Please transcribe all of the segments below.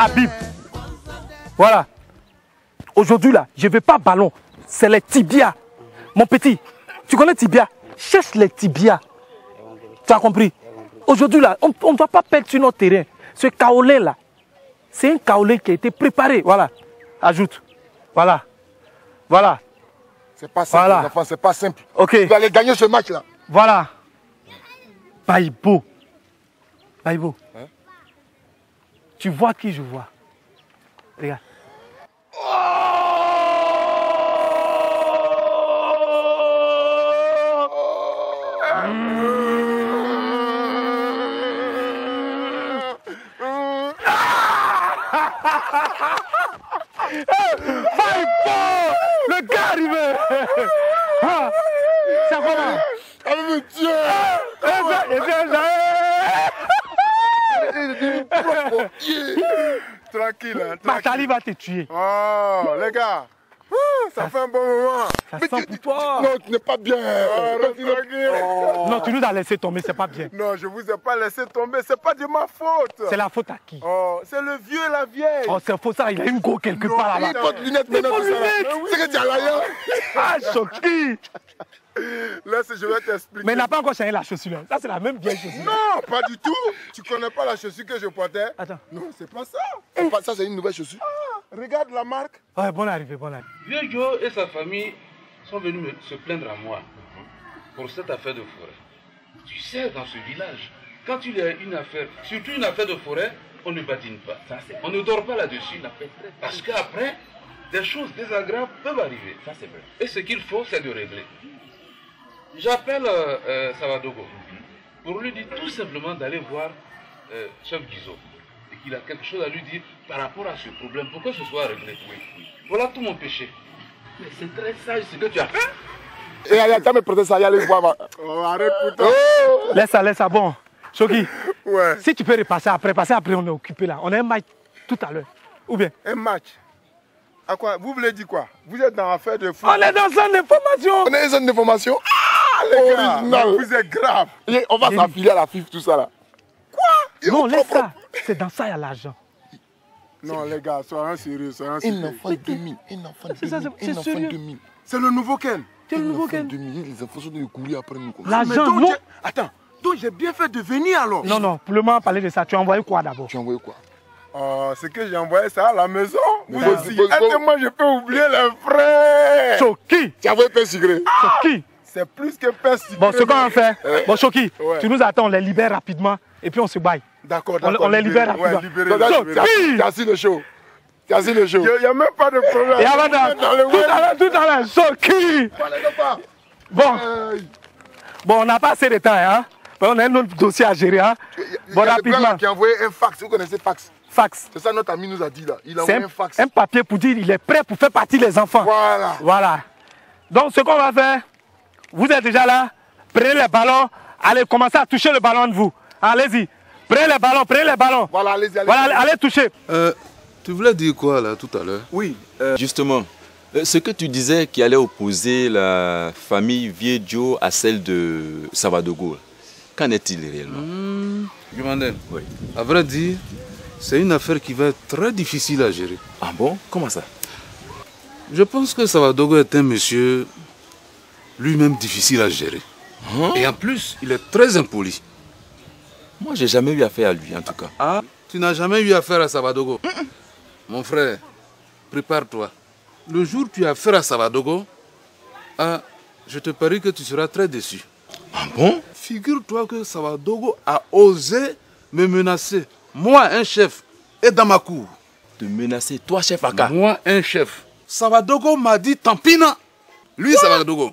Habib. Voilà. Aujourd'hui là, je ne veux pas ballon. C'est les tibias. Mon petit, tu connais tibia? Cherche les tibias. Tu as compris? Aujourd'hui là, on ne doit pas perdre sur notre terrain. Ce kaolé là, c'est un kaolé qui a été préparé. Voilà. Ajoute. Voilà. Voilà. C'est pas simple, voilà. Les enfants, c'est pas simple. Ok. Tu vas aller gagner ce match là. Voilà. Baïbo. Baïbo. Hein? Tu vois qui je vois? Regarde. Le gars arrivé. C'est comment? Allez me tuer. Tranquille. Matali va te tuer. Oh, les gars. Ça fait un bon moment. Ça sent pour toi. Non, tu n'es pas bien. Non, tu nous as laissé tomber, c'est pas bien. Non, je vous ai pas laissé tomber, c'est pas de ma faute. C'est la faute à qui? Oh, c'est le vieux et la vieille. Oh, c'est faux ça, il a une go quelque part là-bas. Il porte lunettes maintenant. C'est que tu as l'ailleurs. Ah, choqué. Laisse, je vais t'expliquer. Mais il n'a pas encore changé la chaussure. Ça, c'est la même vieille chaussure. Non, pas du tout. Tu connais pas la chaussure que je portais? Attends. Non, c'est pas ça. Ça, c'est une nouvelle chaussure. Ah, regarde la marque. Ouais, bonne arrivée, bonne arrivée. Vieux Joe et sa famille sont venus se plaindre à moi pour cette affaire de forêt. Tu sais, dans ce village, quand il y a une affaire, surtout une affaire de forêt, on ne badine pas. On ne dort pas là-dessus. Parce qu'après, des choses désagréables peuvent arriver. Ça, c'est vrai. Et ce qu'il faut, c'est de régler. J'appelle Savadogo pour lui dire tout simplement d'aller voir Chef Guizo et qu'il a quelque chose à lui dire par rapport à ce problème pour que ce soit réglé. Oui. Voilà tout mon péché. Mais c'est très sage ce que tu as fait. Et allez, t'as me prêté ça, allez voir. Oh, arrête putain. Oh. Laisse ça, bon. Choki, ouais. Si tu peux repasser après, on est occupé là. On a un match tout à l'heure. Ou bien? Un match? À quoi? Vous voulez dire quoi? Vous êtes dans l'affaire de foot? On est dans une information. On est dans une information? Ah, les gars, vous êtes grave. On va s'affiler à la FIF, tout ça là. Quoi? Non, laisse ça. C'est dans ça, il y a l'argent. Non, les gars, soyons sérieux, Un enfant demi. C'est sérieux. C'est le nouveau Ken. C'est le nouveau Ken. Les enfants sont de courir après nous. L'argent, non. Attends, donc j'ai bien fait de venir alors. Non, pour le moment, parler de ça, tu as envoyé quoi d'abord? Tu as envoyé quoi? Oh, c'est que j'ai envoyé ça à la maison. Vous aussi. Moi, je peux oublier les frères. Choki. Tu as envoyé Père Sigré. Choki. C'est plus que Père Sigré. Bon, ce qu'on va faire, bon, Choki, tu nous attends, on les libère rapidement et puis on se baille. D'accord. On les libère rapidement. Ouais, libéré. Tu as assis le show. Il n'y a même pas de problème. Et avant tout à l'heure, Choki. Bon, on n'a pas assez de temps, hein. On a un autre dossier à gérer, hein. Bon, rapidement. Qui a envoyé un fax. Vous connaissez fax? Fax. C'est ça notre ami nous a dit là. Il a envoyé un fax. Un papier pour dire qu'il est prêt pour faire partie des enfants. Voilà. Donc ce qu'on va faire, vous êtes déjà là, prenez les ballons, allez commencer à toucher le ballon de vous. Allez-y. Prenez les ballons. Voilà, allez-y. Voilà, allez toucher. Tu voulais dire quoi là tout à l'heure? Oui. Justement, ce que tu disais qui allait opposer la famille Vieux à celle de Savadogo, qu'en est-il réellement? Jumandel, oui. À vrai dire, c'est une affaire qui va être très difficile à gérer. Ah bon? Comment ça? Je pense que Savadogo est un monsieur lui-même difficile à gérer. Et en plus, il est très impoli. Moi, j'ai jamais eu affaire à lui en tout cas. Ah, tu n'as jamais eu affaire à Savadogo? Mon frère, prépare-toi. Le jour où tu as affaire à Savadogo, je te parie que tu seras très déçu. Ah bon? Figure-toi que Savadogo a osé me menacer. Moi, un chef, et dans ma cour. De menacer toi, chef Aka? Moi, un chef. Savadogo m'a dit tant pis, non. Lui, Savadogo.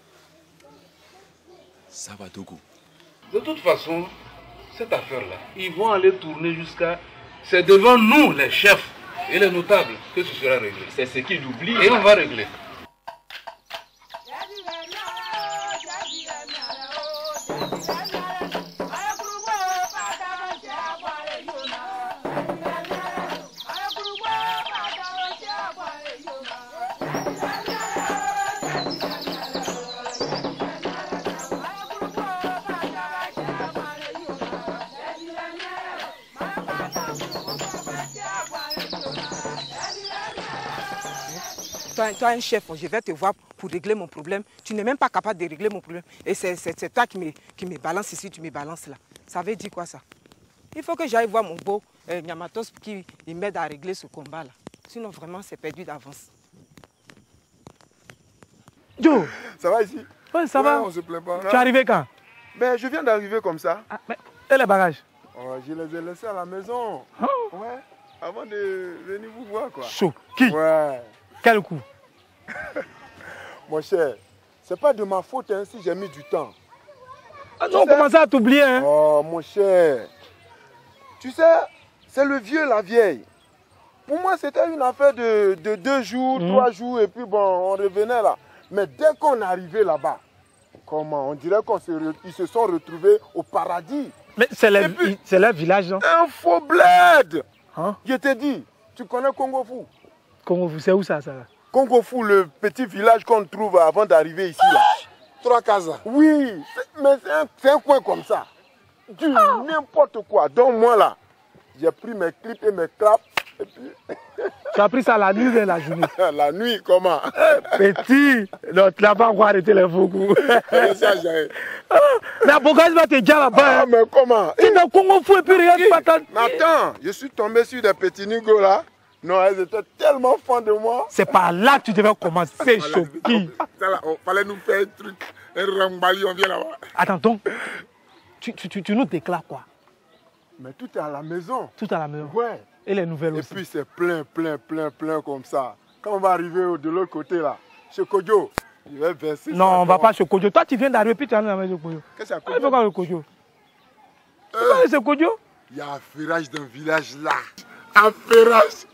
Savadogo. De toute façon, cette affaire-là, ils vont aller tourner jusqu'à... C'est devant nous, les chefs et les notables, que ce sera réglé. C'est ce qu'il oublie. Et on va régler. toi un chef, je vais te voir pour régler mon problème. Tu n'es même pas capable de régler mon problème. Et c'est toi qui me balance ici, tu me balances là. Ça veut dire quoi ça? Il faut que j'aille voir mon beau Nyamatos pour qu'il m'aide à régler ce combat là. Sinon vraiment c'est perdu d'avance. Joe, ça va ici? Oui, ça va. On se plaint pas. Tu es arrivé quand? Ben, je viens d'arriver comme ça. Ah, mais, et les bagages? Oh, je les ai laissés à la maison. Oh. Ouais. Avant de venir vous voir quoi. Chaud. Qui? Ouais. Quel coup? Mon cher, c'est pas de ma faute hein, si j'ai mis du temps. Ah non, on commence à t'oublier hein. Oh mon cher. Tu sais, c'est le vieux, la vieille. Pour moi, c'était une affaire de 2 jours, 3 jours, et puis bon, on revenait là. Mais dès qu'on est arrivé là-bas, comment? On dirait qu'ils se sont retrouvés au paradis. Mais c'est leur village, non? Un faux bled. Hein? Je t'ai dit, tu connais Congo Fou? Congo Fou, c'est où ça? Congo Fou, le petit village qu'on trouve avant d'arriver ici là. 3 cases. Oui, mais c'est un coin comme ça. Du n'importe quoi. Donc moi là, j'ai pris mes clips et mes claps. Et puis... Tu as pris ça la nuit ou la journée? La nuit, comment? Petit, non, tu n'as pas encore arrêté les faux coups. Mais pourquoi tu vas te dire là-bas? Ah, mais comment? Tu es dans Congo Fou et puis regarde pas tant. Attends, je suis tombé sur des petits nigos là. Non, elles étaient tellement fans de moi. C'est par là que tu devais commencer, Choki. Il fallait nous faire un truc, un rambali, on vient là-bas. Attends, donc, tu nous déclares quoi? Mais tout est à la maison. Tout à la maison? Ouais. Et les nouvelles aussi? Et puis c'est plein comme ça. Quand on va arriver de l'autre côté là, chez Kodjo, il va verser. Non, on ne va pas chez Kodjo. Toi, tu viens d'arriver puis tu es allé dans la maison de Kodjo. Qu'est-ce que c'est Il faut quoi le Kodjo? Tu vas aller chez Kodjo? Il y a un ferrage dans le village là. Un ferrage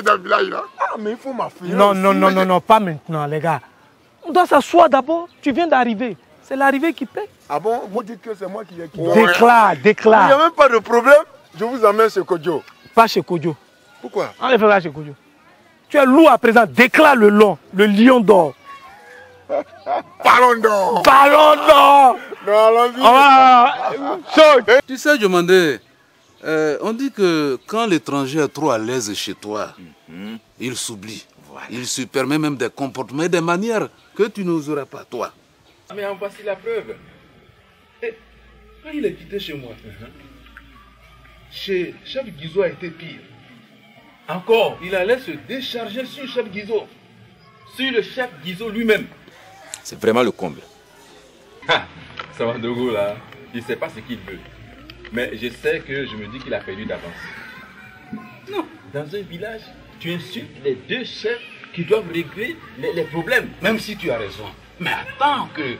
dans le village là. Ah, mais il faut m'affirer. Non, pas maintenant, les gars. On doit s'asseoir d'abord. Tu viens d'arriver. C'est l'arrivée qui paie. Ah bon? Vous dites que c'est moi qui Déclare. Il n'y a même pas de problème. Je vous emmène chez Kodjo. Pas chez Kodjo. Pourquoi? On les fera chez Kodjo. Tu es lourd à présent. Déclare le lion d'or. Ballon d'or. Ballon d'or. Non, allons-y. Tu sais, Diomandé, on dit que quand l'étranger est trop à l'aise chez toi, il s'oublie. Voilà. Il se permet même des comportements et des manières que tu n'oseras pas, toi. Mais en voici la preuve. Et quand il est quitté chez moi, chez Chef Guizot a été pire. Encore, il allait se décharger sur Chef Guizot. Sur le chef Guizot lui-même. C'est vraiment le comble. Ça va de gros là. Il ne sait pas ce qu'il veut. Mais je sais que je me dis qu'il a perdu d'avance. Non, dans un village, tu insultes les 2 chefs qui doivent régler les problèmes, même si tu as raison. Mais attends que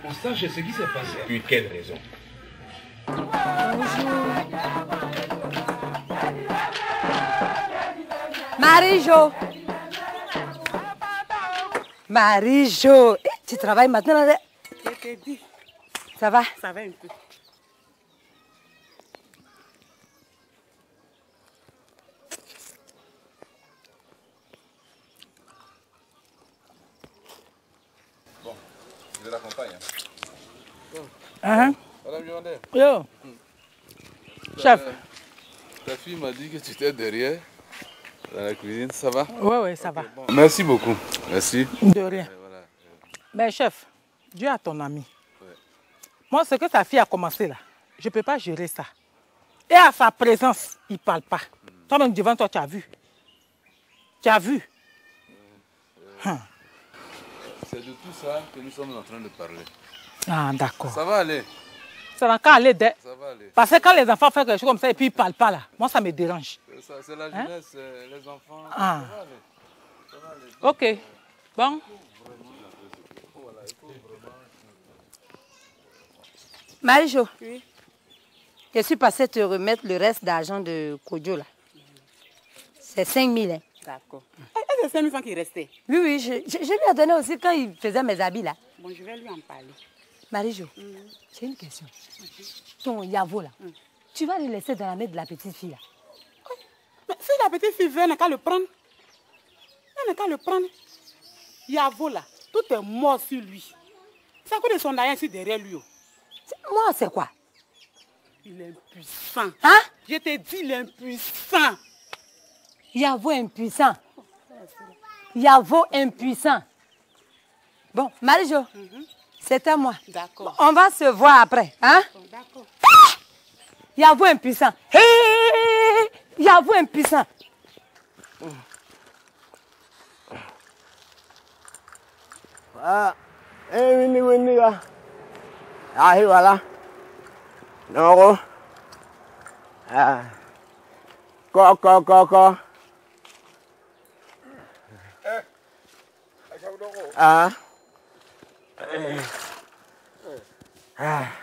on sache ce qui s'est passé. Puis quelle raison? Marie-Jo. Marie-Jo. Tu travailles maintenant là? Je t'ai dit. Ça va? Ça va un peu. Bon, je l'accompagne. Hein? Madame Diomandé. Yo. Chef. Ta fille m'a dit que tu étais derrière, dans la cuisine, ça va? Oui, ça va. Bon. Merci beaucoup. Merci. De rien. Voilà. Mais chef, Dieu a ton ami. Ouais. Moi, ce que ta fille a commencé là, je ne peux pas gérer ça. Et à sa présence, il ne parle pas. Toi-même devant toi, tu as vu. Tu as vu. C'est de tout ça que nous sommes en train de parler. Ah, d'accord. Ça va aller? Ça va qu'à aller de... Ça va aller. Parce que quand les enfants font quelque chose comme ça et puis ils ne parlent pas là, moi ça me dérange. C'est la jeunesse, les enfants. Ah. Ça va aller. Ça va aller. Ok. Bon. Marie-Jo. Oui. Je suis passée te remettre le reste d'argent de Kodjo là. C'est 5 000. Hein. D'accord. Est-ce que c'est 5 000 francs qui restaient? Oui, je lui ai donné aussi quand il faisait mes habits là. Bon, je vais lui en parler. Marie-Jo, j'ai une question. Ton Yavo là, tu vas le laisser dans la main de la petite fille là. Mais si la petite fille veut, elle n'a qu'à le prendre. Elle n'a qu'à le prendre. Yavo là, tout est mort sur lui. C'est à cause de son aïe ici derrière lui. Moi, c'est quoi? Il est impuissant. Hein? Je te dis, il est impuissant. Yavo impuissant. Yavo impuissant. Bon, Marie-Jo, c'est à moi. D'accord. On va se voir après. Hein? D'accord. Yavo impuissant. Hé! Yavo impuissant. Ah, Winnie, là. Ah, voilà. Non, ah. Quoi. Ah.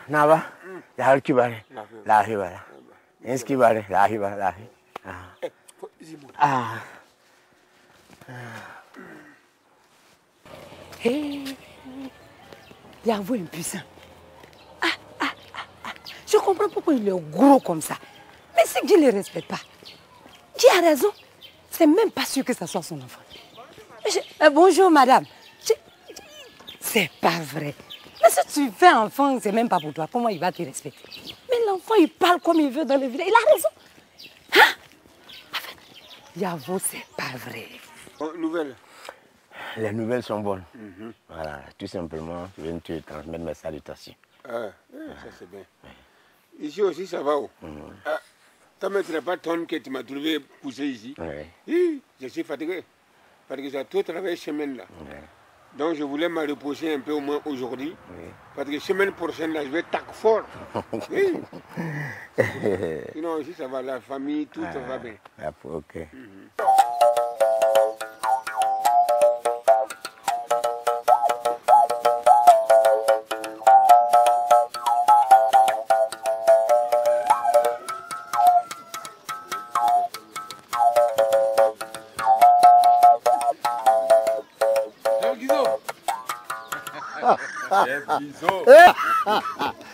Naba. Lahir kibare. Lahir bara. Est-ce kibare? Lahir bara. Ah. Hé! Yavo impuissant. Je comprends pourquoi il est gros comme ça. Mais c'est que Dieu ne le respecte pas. Dieu a raison. C'est même pas sûr que ça soit son enfant. Bonjour, madame. C'est pas vrai. Mais si tu fais enfant, c'est même pas pour toi. Comment il va te respecter? Mais l'enfant, il parle comme il veut dans le village. Il a raison. Hein? Enfin, Yavo, c'est pas vrai. Nouvelles. Les nouvelles sont bonnes. Voilà, tout simplement, je viens te transmettre mes salutations. Ah, ça c'est bien. Ici aussi, ça va. Tu ne mettrais pas ton que tu m'as trouvé poussé ici. Oui. Je suis fatigué. Parce que j'ai tout travaillé semaine là. Donc je voulais me reposer un peu au moins aujourd'hui. Parce que semaine prochaine là, je vais tac fort. Oui. Sinon ici ça va, la famille, tout va bien. Ok.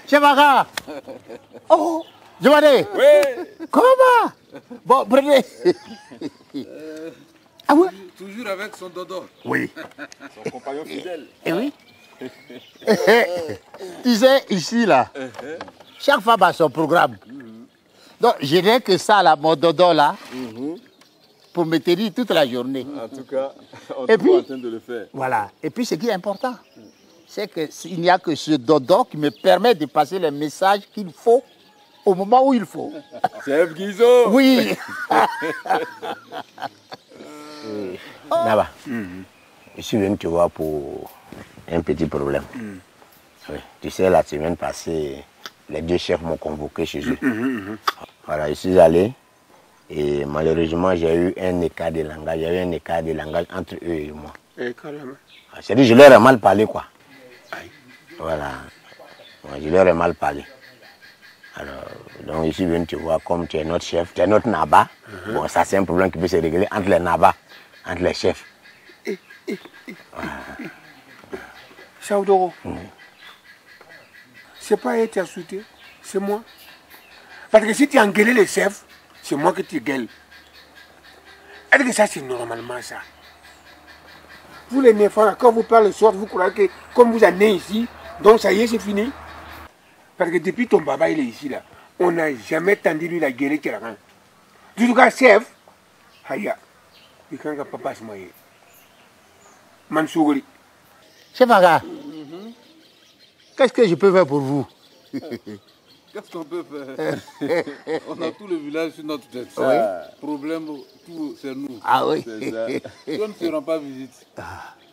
Chef Aga. Oh, Jomade. Oui. Comment? Bon, prenez. Ah oui? Toujours avec son dodo. Oui. Son compagnon fidèle. Eh oui. Tu sais, ici, là, chaque femme a son programme. Donc, je n'ai que ça, là, mon dodo, là, pour me tenir toute la journée. En tout cas, on Et est puis, en train de le faire. Voilà. Et puis, ce qui est important, c'est qu'il n'y a que ce dodo qui me permet de passer les messages qu'il faut au moment où il faut. Chef Guizot. Oui. Naba, je suis venu te voir pour un petit problème. Oui. Tu sais, la semaine passée, les deux chefs m'ont convoqué chez eux. Voilà, je suis allé et malheureusement, j'ai eu un écart de langage. Il y a eu un écart de langage entre eux et moi. C'est-à-dire, je leur ai mal parlé, quoi. Voilà. Moi, je leur ai mal parlé. Alors, donc, je suis venu te voir comme tu es notre chef, tu es notre Naba. Bon, ça, c'est un problème qui peut se régler entre les Naba, entre les chefs. Chaudoro, c'est pas eux qui as soutenu, c'est moi. Parce que si tu as engueulé les chefs, c'est moi que tu gueules. Est-ce que ça, c'est normalement ça? Vous les néfans, quand vous parlez le soir, vous croyez que comme vous êtes nés ici, donc ça y est, c'est fini. Parce que depuis ton papa, il est ici, là, on n'a jamais entendu lui la gueuler qui la rend. Du tout cas, chef, Haya, il quand que papa se moye. Mansouri. Chef Aga, qu'est-ce que je peux faire pour vous? Qu'est-ce qu'on peut faire? On a tout le village sur notre tête. Oui. Problème, tout, c'est nous. Ah oui. C'est ça. Si on ne se rend pas visite,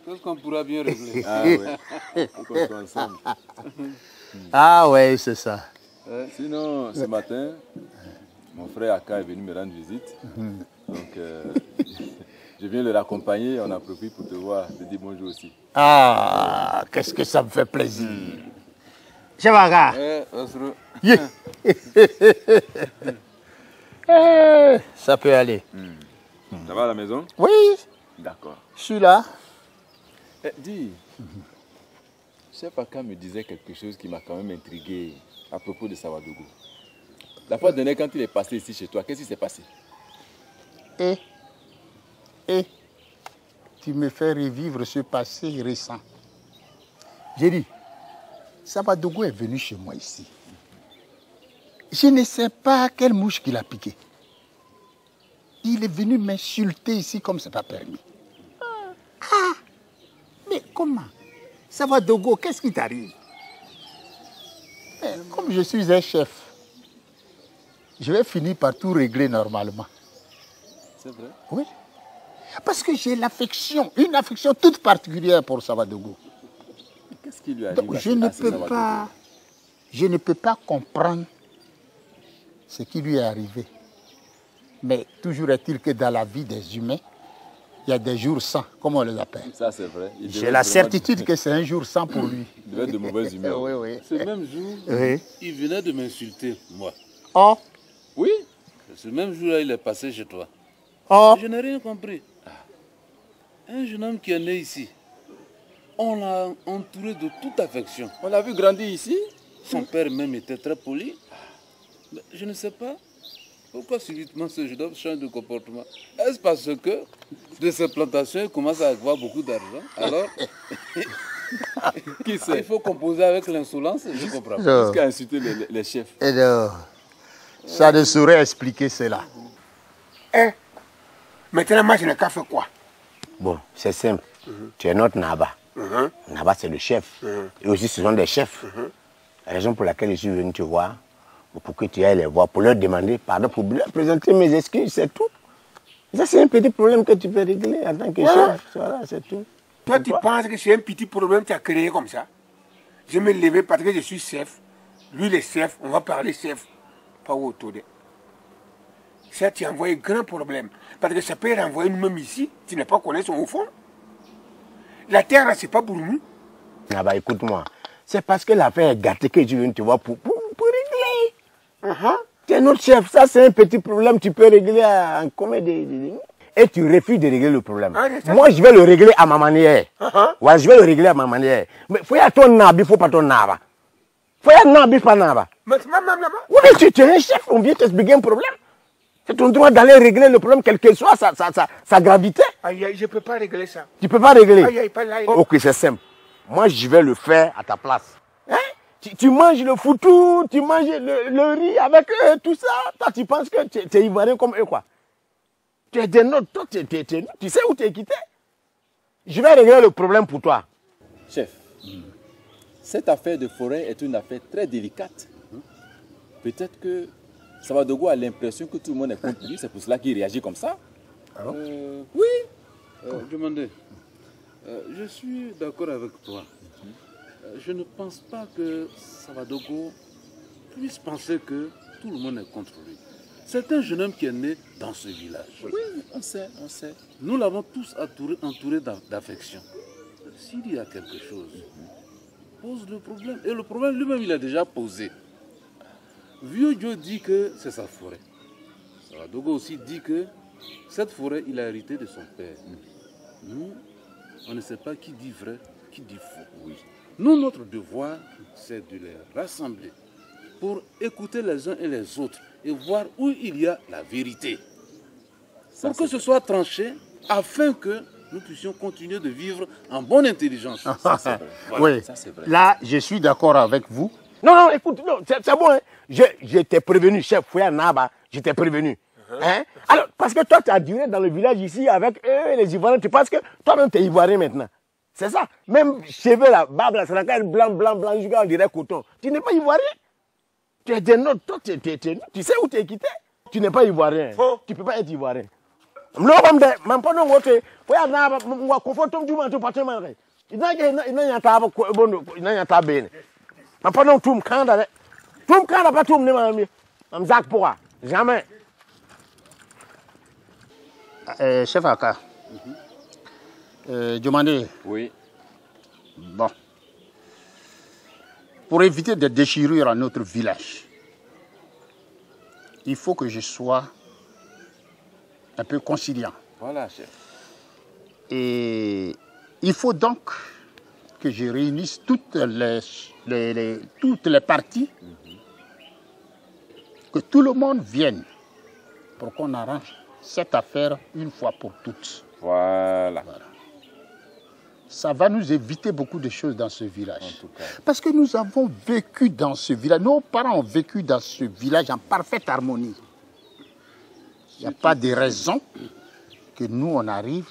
qu'est-ce qu'on pourra bien régler? Ah ouais. Faut qu'on soit ensemble. Ah ouais, c'est ça. Sinon, ce matin, mon frère Aka est venu me rendre visite. Donc, je viens le raccompagner. On a profité pour te voir, te dire bonjour aussi. Ah, qu'est-ce que ça me fait plaisir. Chef Aga. Ça peut aller. Ça va à la maison? Oui. D'accord. Je suis là. Dis, Chef Aka me disait quelque chose qui m'a quand même intrigué à propos de Savadougou. La fois dernière, quand il est passé ici chez toi, qu'est-ce qui s'est passé? Tu me fais revivre ce passé récent. J'ai dit, Savadougou est venu chez moi ici. Je ne sais pas quelle mouche qu'il a piqué. Il est venu m'insulter ici comme c'est pas permis. Ah, mais comment? Savadogo, qu'est-ce qui t'arrive? Comme je suis un chef, je vais finir par tout régler normalement. C'est vrai? Oui. Parce que j'ai l'affection, une affection toute particulière pour Savadogo. Qu'est-ce qui lui arrive? Donc je ne peux pas comprendre ce qui lui est arrivé. Mais toujours est-il que dans la vie des humains, il y a des jours sans, comme on les appelle. Ça, c'est vrai. J'ai la certitude que c'est un jour sans pour lui. Il devait être de mauvaise humeur. Oui, oui. Ce même jour, Oui. il venait de m'insulter, moi. Oh, Oui, ce même jour-là, il est passé chez toi. oh, Je n'ai rien compris. Un jeune homme qui est né ici, on l'a entouré de toute affection. On l'a vu grandir ici. Son père même était très poli. Mais je ne sais pas pourquoi subitement ce jeune homme change de comportement. Est-ce parce que de ses plantations, il commence à avoir beaucoup d'argent? Alors, Qui sait? il faut composer avec l'insolence, je comprends pas. non. Jusqu'à insulter les chefs. Et non. Ça ne saurait expliquer cela. Eh, maintenant, moi, je n'ai qu'à faire quoi? Bon, c'est simple. Tu es notre Naba. Naba, c'est le chef. Et aussi, ce sont des chefs. La raison pour laquelle je suis venu te voir, pour que tu ailles les voir, pour leur demander pardon, pour leur présenter mes excuses, c'est tout. Ça, c'est un petit problème que tu peux régler en tant que chef. Voilà, c'est tout. Toi, tu penses que c'est un petit problème que tu as créé comme ça? Je me levais parce que je suis chef. Lui, le chef, on va parler chef. Pas autour de. Ça, tu envoies un grand problème. Parce que ça peut renvoyer nous-mêmes ici, tu n'as pas connu son fond. La terre, là, c'est pas pour nous. Naba, écoute-moi. C'est parce que l'affaire est gâtée que je viens te voir pour régler. Tu es notre chef, ça c'est un petit problème, tu peux régler en combien de... Et tu refuses de régler le problème. Moi, je vais le régler à ma manière. Ouais, je vais le régler à ma manière. Mais faut y avoir ton nabi, faut pas ton naba. Faut y avoir nabi, pas naba. Mais Oui, mais tu es un chef, on vient t'expliquer un problème. C'est ton droit d'aller régler le problème, quelle que soit sa gravité. aïe, aïe, je ne peux pas régler ça. Tu peux pas régler. Aïe, aïe, pas là. Ok, c'est simple. Moi, je vais le faire à ta place. Hein? Tu manges le foutou, tu manges le riz avec eux, tout ça. Toi, tu penses que tu es ivoirien comme eux, quoi. Tu es des nôtres, toi, tu sais où tu es quitté. Je vais régler le problème pour toi. Chef, cette affaire de forêt est une affaire très délicate. Peut-être que Savadogo a l'impression que tout le monde est contre lui, c'est pour cela qu'il réagit comme ça. Demandez. Je suis d'accord avec toi. Je ne pense pas que Savadogo puisse penser que tout le monde est contre lui. C'est un jeune homme qui est né dans ce village. Oui, on sait, on sait. Nous l'avons tous entouré d'affection. S'il y a quelque chose, pose le problème. Et le problème lui-même, il a déjà posé. Vieux Joe dit que c'est sa forêt. Savadogo aussi dit que cette forêt, il a hérité de son père. Nous, on ne sait pas qui dit vrai, qui dit faux. Oui. Nous, notre devoir, c'est de les rassembler pour écouter les uns et les autres et voir où il y a la vérité. Pour que ce soit tranché, afin que nous puissions continuer de vivre en bonne intelligence. Ça, c'est vrai. Voilà, Oui, ça, c'est vrai. là, je suis d'accord avec vous. Non, écoute, non, c'est bon. Hein. Je t'ai prévenu, chef Fouya Naba, je t'ai prévenu. Hein? Alors, parce que toi, tu as duré dans le village ici avec eux, les Ivoiriens, tu penses que toi-même, tu es Ivoirien maintenant. C'est ça. Même cheveux là, barbe là, c'est la blanc, jusqu'à on dirait coton. Tu n'es pas Ivoirien. Tu es des nôtres. Toi, tu sais où tu es quitté. Tu n'es pas Ivoirien. Tu ne peux pas être Ivoirien. Non, même pas non, Fouya Naba, moi, confortons du monde, tu partes mal. Il n'a pas de mais pendant tout le monde, pas tout le monde, je Zach pourra. Jamais. Chef Aka, demandez. Oui. Bon. Pour éviter des déchirures à notre village, il faut que je sois un peu conciliant. Voilà, chef. Et il faut donc que je réunisse toutes les parties, que tout le monde vienne pour qu'on arrange cette affaire une fois pour toutes. Voilà. Ça va nous éviter beaucoup de choses dans ce village. En tout cas. Parce que nous avons vécu dans ce village, nos parents ont vécu dans ce village en parfaite harmonie. Il n'y a pas de raison que nous, on arrive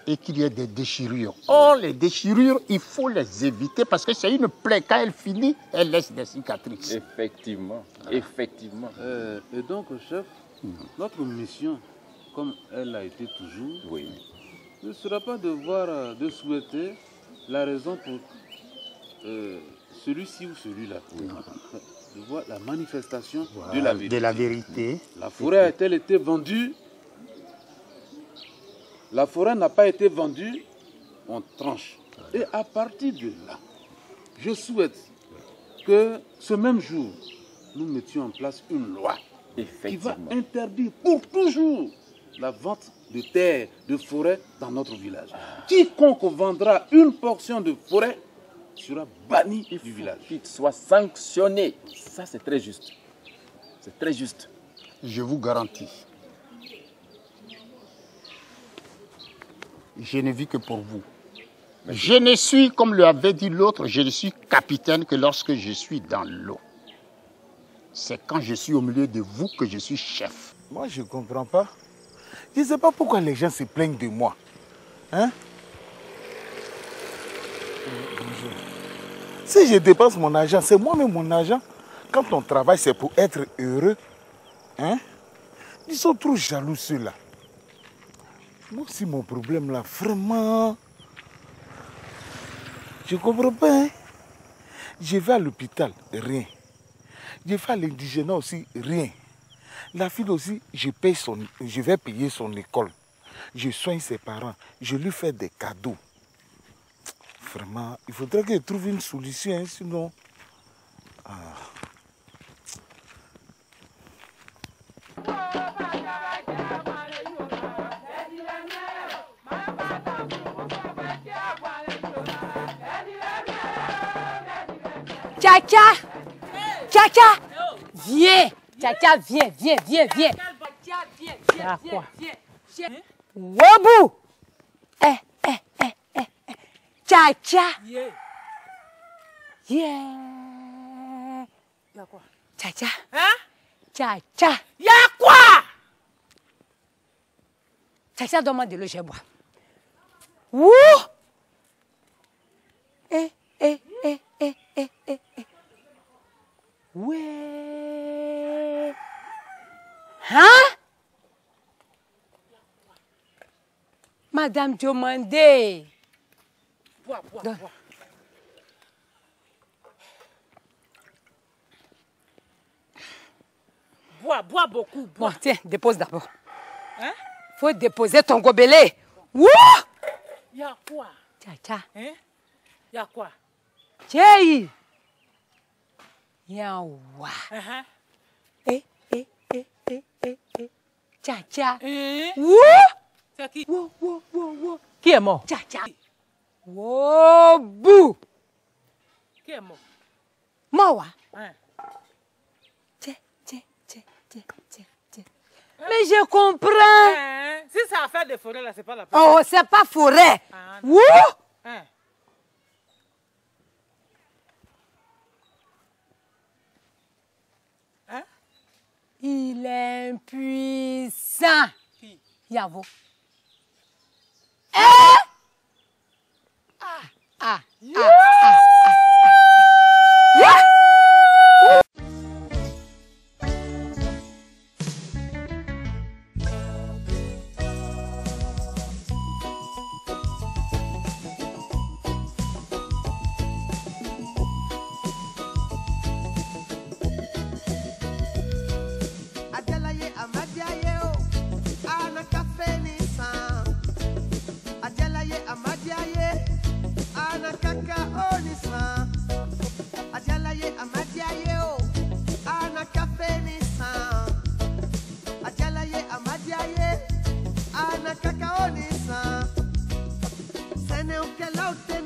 et qu'il y ait des déchirures. Or, les déchirures, il faut les éviter parce que c'est une plaie. Quand elle finit, elle laisse des cicatrices. Effectivement, effectivement. Et donc, chef, notre mission, comme elle a été toujours, ne sera pas de voir, de souhaiter la raison pour celui-ci ou celui-là. De voir la manifestation de la vérité. De la vérité. La forêt a-t-elle été vendue? La forêt n'a pas été vendue, on tranche. Et à partir de là, je souhaite que ce même jour, nous mettions en place une loi qui va interdire pour toujours la vente de terre, de forêt dans notre village. Quiconque vendra une portion de forêt sera banni du village. Qu'il soit sanctionné. Ça, c'est très juste. C'est très juste. Je vous garantis. Je ne vis que pour vous. Je ne suis, comme le avait dit l'autre, je ne suis capitaine que lorsque je suis dans l'eau. C'est quand je suis au milieu de vous que je suis chef. Moi, je ne comprends pas. Je ne sais pas pourquoi les gens se plaignent de moi. Hein? Bonjour. Si je dépense mon argent, c'est moi-même mon argent. Quand on travaille, c'est pour être heureux. Hein? Ils sont trop jaloux, ceux-là. Moi aussi, mon problème là, vraiment, je ne comprends pas. Hein? Je vais à l'hôpital, rien. Je vais à l'indigénat aussi, rien. La fille aussi, je vais payer son école. Je soigne ses parents, je lui fais des cadeaux. Vraiment, il faudrait que je trouve une solution, hein, sinon... Tcha-tcha! Tcha-tcha! Viens! Tcha-tcha, viens, viens, viens, viens! Ah, quoi? Wobou! Tcha-tcha! Yeah! Y'a quoi? Tcha-tcha! Hein? Tcha-tcha! Y'a quoi? Tcha-tcha, donne-moi de l'eau, je bois. Wouh! Ouais! Hein? Madame Diomandé! Bois, bois, Donne. bois. Bois, bois beaucoup, bois. Bon, tiens, dépose d'abord. Hein? Faut déposer ton gobelet. Wouh! Y'a quoi? Tcha-tcha. Hein? Y'a quoi? Tchèi! Yawa. Tcha-tcha. Wouh! C'est qui? Wouh, wouh, wouh, wouh. Qui est mort? Tcha-tcha. Wouh, bou. Qui est mort? Mawa. Hein? Mais je comprends. Hein? Si c'est affaire de forêt, là, c'est pas la peine. Oh, c'est pas forêt. Ah, Wouh! hein? Hein? Il est impuissant. Qui? Yavo. Ah! Kakaoni sa, sene uke laute